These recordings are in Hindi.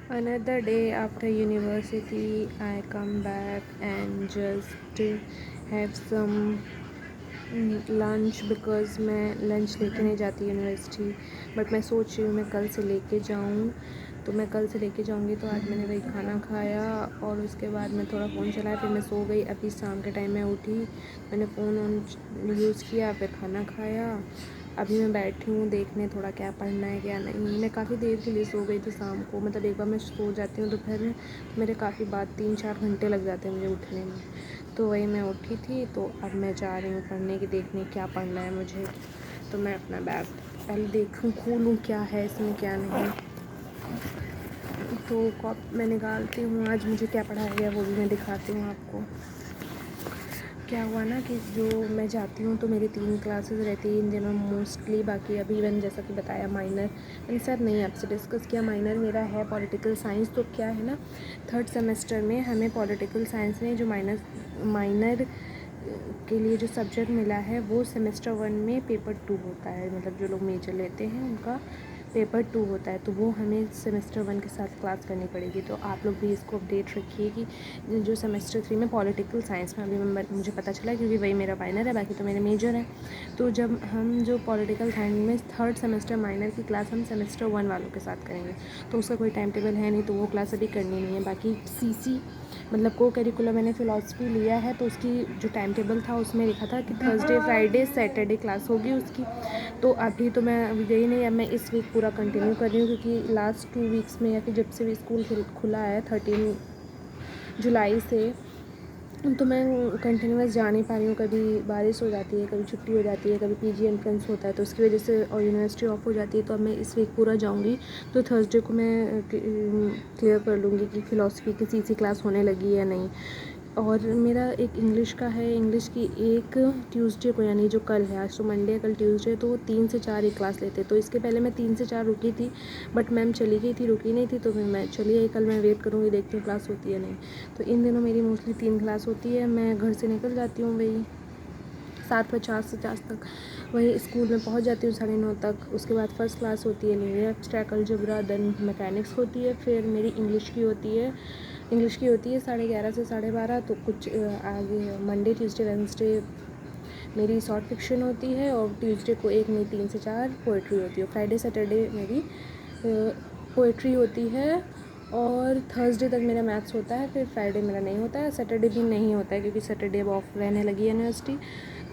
Another day after university, I come back and just have some lunch because मैं लंच लेके नहीं जाती यूनिवर्सिटी, बट मैं सोच रही हूँ मैं कल से लेके जाऊँ। तो मैं कल से लेके जाऊँगी। तो आज मैंने वही खाना खाया और उसके बाद मैं थोड़ा फ़ोन चलाया, फिर मैं सो गई। अभी शाम के टाइम में उठी, मैंने फ़ोन यूज़ किया, फिर खाना खाया। अभी मैं बैठी हूँ देखने थोड़ा क्या पढ़ना है क्या नहीं। मैं काफ़ी देर के लिए सो गई थी शाम को, मतलब एक बार मैं सो जाती हूँ दोपहर में तो मेरे काफ़ी बाद 3-4 घंटे लग जाते हैं मुझे उठने में। तो वही मैं उठी थी, तो अब मैं जा रही हूँ पढ़ने की, देखने क्या पढ़ना है मुझे। तो मैं अपना बैग पहले देखूँ, खोलूँ क्या है इसमें क्या नहीं। तो कॉप मैं निकालती हूँ, आज मुझे क्या पढ़ाया गया वो भी मैं दिखाती हूँ आपको। क्या हुआ ना कि जो मैं जाती हूँ तो मेरी 3 क्लासेस रहती हैं इन दिनों मोस्टली। बाकी अभी मैंने जैसा कि बताया माइनर मैंने शायद नहीं आपसे डिस्कस किया, माइनर मेरा है पॉलिटिकल साइंस। तो क्या है ना, 3rd सेमेस्टर में हमें पॉलिटिकल साइंस में जो माइनर के लिए जो सब्जेक्ट मिला है वो सेमेस्टर 1 में पेपर 2 होता है। मतलब जो लोग मेजर लेते हैं उनका पेपर 2 होता है, तो वो हमें सेमेस्टर 1 के साथ क्लास करनी पड़ेगी। तो आप लोग भी इसको अपडेट रखिए कि जो सेमेस्टर 3 में पॉलिटिकल साइंस में अभी मुझे पता चला, क्योंकि वही मेरा माइनर है, बाकी तो मेरे मेजर है। तो जब हम जो पॉलिटिकल साइंस में 3rd सेमेस्टर माइनर की क्लास हम सेमेस्टर 1 वालों के साथ करेंगे, तो उसका कोई टाइम टेबल है नहीं, तो वो क्लास अभी करनी नहीं है। बाकी सीसी मतलब को करिकुलम मैंने फ़िलॉसफी लिया है, तो उसकी जो टाइम टेबल था उसमें लिखा था कि थर्सडे फ्राइडे सैटरडे क्लास होगी उसकी। तो अभी तो मैं अभी गई नहीं, अब मैं इस वीक पूरा कंटिन्यू कर रही हूँ, क्योंकि लास्ट 2 वीक्स में या फिर जब से भी स्कूल खुला है 13 जुलाई से, तो मैं कंटिन्यूअस जा नहीं पा रही हूँ। कभी बारिश हो जाती है, कभी छुट्टी हो जाती है, कभी पीजी एंट्रेंस होता है, तो उसकी वजह से और यूनिवर्सिटी ऑफ हो जाती है। तो अब मैं इस वीक पूरा जाऊँगी, तो थर्सडे को मैं क्लियर कर लूँगी कि फ़िलॉसफी की सीसी क्लास होने लगी है या नहीं। और मेरा एक इंग्लिश का है, इंग्लिश की एक ट्यूसडे को, यानी जो कल है, आज तो मंडे है कल ट्यूसडे, तो 3 से 4 ही क्लास लेते। तो इसके पहले मैं 3 से 4 रुकी थी, बट मैम चली गई थी, रुकी नहीं थी, तो फिर मैं चली आई। कल मैं वेट करूँगी, देखती हूँ क्लास होती है नहीं। तो इन दिनों मेरी मोस्टली 3 क्लास होती है। मैं घर से निकल जाती हूँ वही 7:50 तक, वही स्कूल में पहुँच जाती हूँ 9:30 तक। उसके बाद फर्स्ट क्लास होती है linear abstract algebra, then mechanics होती है, फिर मेरी इंग्लिश की होती है 11:30 से 12:30। तो कुछ आगे मंडे ट्यूसडे वेडनेसडे मेरी शॉर्ट फिक्शन होती है, और ट्यूसडे को एक में 3 से 4 पोइट्री होती है। फ्राइडे सैटरडे मेरी पोइट्री होती है, और थर्सडे तक मेरा मैथ्स होता है। फिर फ्राइडे मेरा नहीं होता है, सैटरडे भी नहीं होता है, क्योंकि सैटरडे अब ऑफ रहने लगी है यूनिवर्सिटी।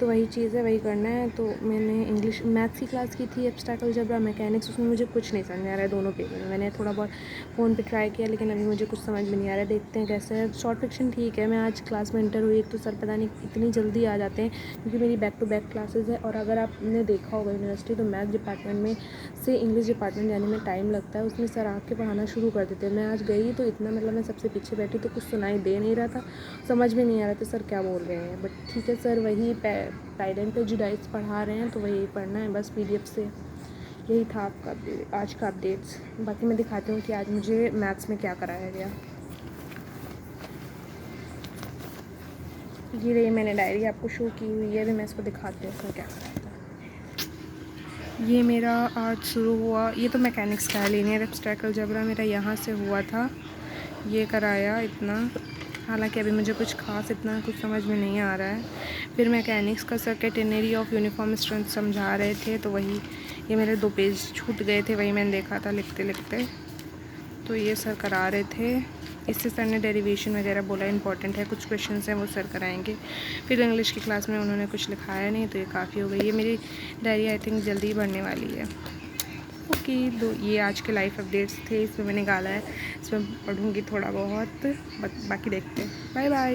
तो वही चीज़ है, वही करना है। तो मैंने इंग्लिश मैथ्स की क्लास की थी, एब्स्ट्रैक्ट अलजेब्रा मैकेनिक्स, उसमें मुझे कुछ नहीं समझ में आ रहा है दोनों पेपर में। मैंने थोड़ा बहुत फ़ोन पे ट्राई किया, लेकिन अभी मुझे कुछ समझ में नहीं आ रहा है, देखते हैं कैसे है। शॉर्ट फिक्शन ठीक है, मैं आज क्लास में इंटर हुई, एक तो सर पता नहीं इतनी जल्दी आ जाते हैं, क्योंकि मेरी बैक टू बैक क्लासेस है। और अगर आपने देखा होगा यूनिवर्सिटी, तो मैथ डिपार्टमेंट में से इंग्लिश डिपार्टमेंट जाने में टाइम लगता है, उसमें सर आके पढ़ाना शुरू कर देते हैं। मैं आज गई तो इतना, मतलब मैं सबसे पीछे बैठी तो कुछ सुनाई दे नहीं रहा था, समझ में नहीं आ रहा था सर क्या बोल रहे हैं। बट ठीक है, सर वही पैरेंट प्रेजुडिस पढ़ा रहे हैं, तो वही पढ़ना है बस पीडीएफ से। यही था आपका आज का अपडेट्स। बाकी मैं दिखाती हूँ कि आज मुझे मैथ्स में क्या कराया गया। ये रही मैंने डायरी आपको शो की हुई है, अभी मैं इसको दिखाती हूँ इसमें क्या कराया था। ये मेरा आज शुरू हुआ, ये तो मैकेनिक्स का है, लीनियर एब्स्ट्रैक्ट अलजेब्रा मेरा यहाँ से हुआ था, ये कराया इतना। हालांकि अभी मुझे कुछ खास इतना कुछ समझ में नहीं आ रहा है। फिर मैकेनिक्स का sir catenary of uniform strength समझा रहे थे, तो वही ये मेरे 2 पेज छूट गए थे, वही मैंने देखा था लिखते लिखते, तो ये सर करा रहे थे। इससे सर ने डेरिवेशन वगैरह बोला इंपॉर्टेंट है, कुछ क्वेश्चन हैं वो सर कराएंगे। फिर इंग्लिश की क्लास में उन्होंने कुछ लिखाया नहीं, तो ये काफ़ी हो गई। ये मेरी डायरी आई थिंक जल्दी ही बढ़ने वाली है। ओके, तो ये आज के लाइफ अपडेट्स थे, इसमें मैंने निकाला है, इसमें पढ़ूँगी थोड़ा बहुत, बाकी देखते हैं। Bye bye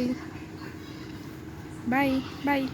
bye bye.